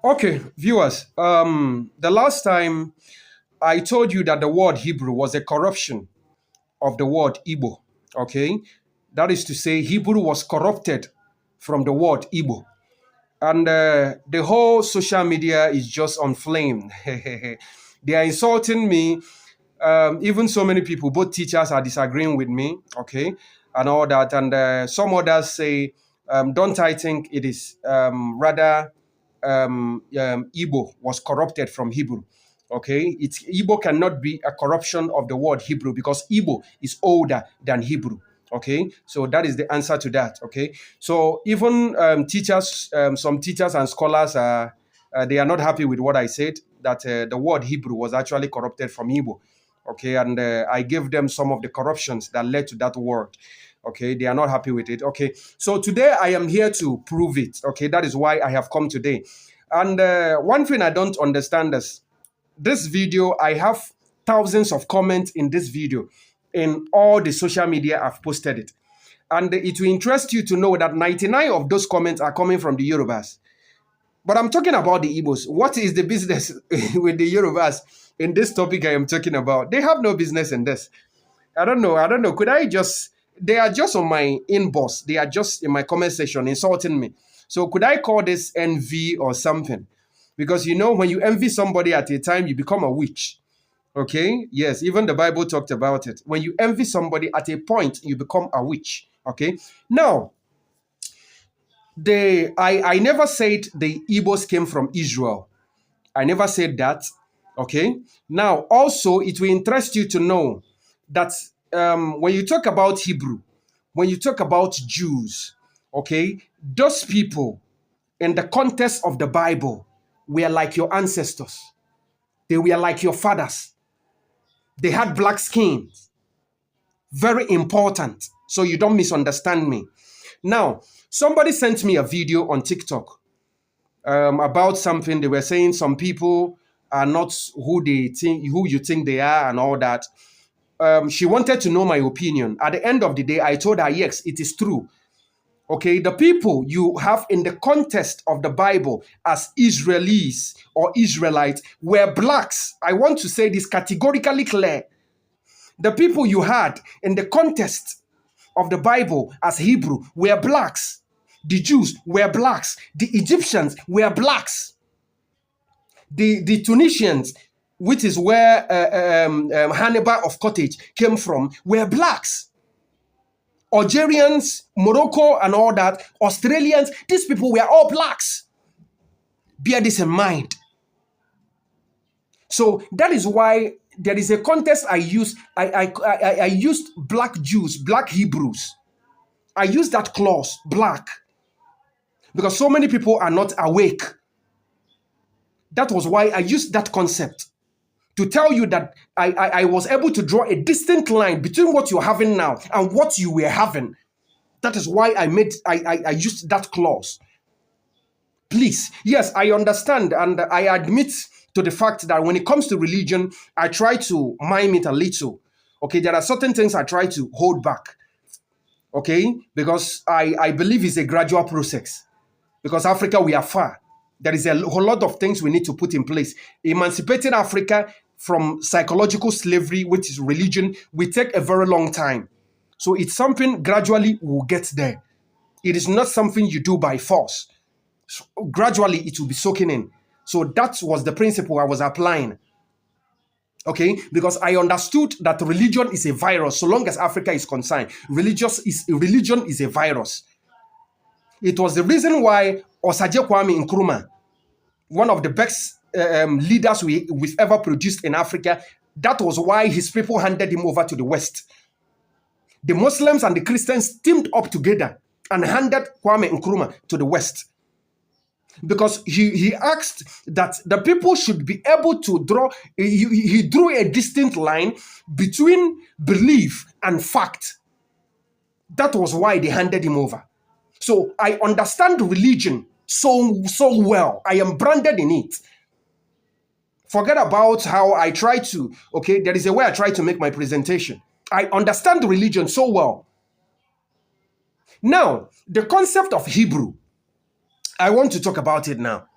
Okay, viewers, the last time I told you that the word Hebrew was a corruption of the word Igbo. Okay, that is to say, Hebrew was corrupted from the word Igbo. And the whole social media is just on flame. They are insulting me. Even so many people, both teachers are disagreeing with me, okay, and all that. And some others say, don't I think it is rather Igbo was corrupted from Hebrew? Okay, Igbo cannot be a corruption of the word Hebrew because Igbo is older than Hebrew. Okay, so that is the answer to that. Okay, so even teachers, some teachers and scholars are they are not happy with what I said, that the word Hebrew was actually corrupted from Igbo. Okay, and I gave them some of the corruptions that led to that word. Okay, they are not happy with it. Okay, so today I am here to prove it. Okay, that is why I have come today. And one thing I don't understand is this video, I have thousands of comments in this video in all the social media I've posted it. And it will interest you to know that 99 of those comments are coming from the Yorubas. But I'm talking about the Igbos. What is the business with the Yorubas in this topic I am talking about? They have no business in this. I don't know. Could I just... They are just on my inbox. They are just in my comment section insulting me. So could I call this envy or something? Because, you know, when you envy somebody at a time, you become a witch. Okay? Yes, even the Bible talked about it. When you envy somebody at a point, you become a witch. Okay? Now, I never said the Igbos came from Israel. I never said that. Okay? Now, also, it will interest you to know that when you talk about Hebrew, when you talk about Jews, okay, those people in the context of the Bible were like your ancestors. They were like your fathers. They had black skin. Very important. So you don't misunderstand me. Now, somebody sent me a video on TikTok about something. They were saying some people are not who you think they are and all that. She wanted to know my opinion. At the end of the day, I told her, yes, it is true. Okay, the people you have in the context of the Bible as Israelis or Israelites were blacks. I want to say this categorically clear. The people you had in the context of the Bible as Hebrew were blacks. The Jews were blacks. The Egyptians were blacks. The Tunisians, which is where Hannibal of Carthage came from, were blacks. Algerians, Morocco and all that, Australians, these people were all blacks. Bear this in mind. So that is why there is a context I used. I used black Jews, black Hebrews. I used that clause, black, because so many people are not awake. That was why I used that concept to tell you that I was able to draw a distinct line between what you're having now and what you were having. That is why I used that clause. Please, yes, I understand and I admit to the fact that when it comes to religion, I try to mime it a little. Okay, there are certain things I try to hold back. Okay, because I believe it's a gradual process. Because Africa, we are far. There is a whole lot of things we need to put in place. Emancipating Africa from psychological slavery, which is religion, will take a very long time. So it's something gradually we'll get there. It is not something you do by force. So gradually it will be soaking in. So that was the principle I was applying. Okay, because I understood that religion is a virus. So long as Africa is concerned, religion is a virus. It was the reason why Osagyar Kwame Nkrumah, one of the best leaders we've ever produced in Africa, that was why his people handed him over to the West. The Muslims and the Christians teamed up together and handed Kwame Nkrumah to the West. Because he asked that the people should be able to draw, he drew a distinct line between belief and fact. That was why they handed him over. So I understand religion so well. I am branded in it. Forget about how I try to, okay, there is a way I try to make my presentation. I understand religion so well. Now, the concept of Hebrew, I want to talk about it now.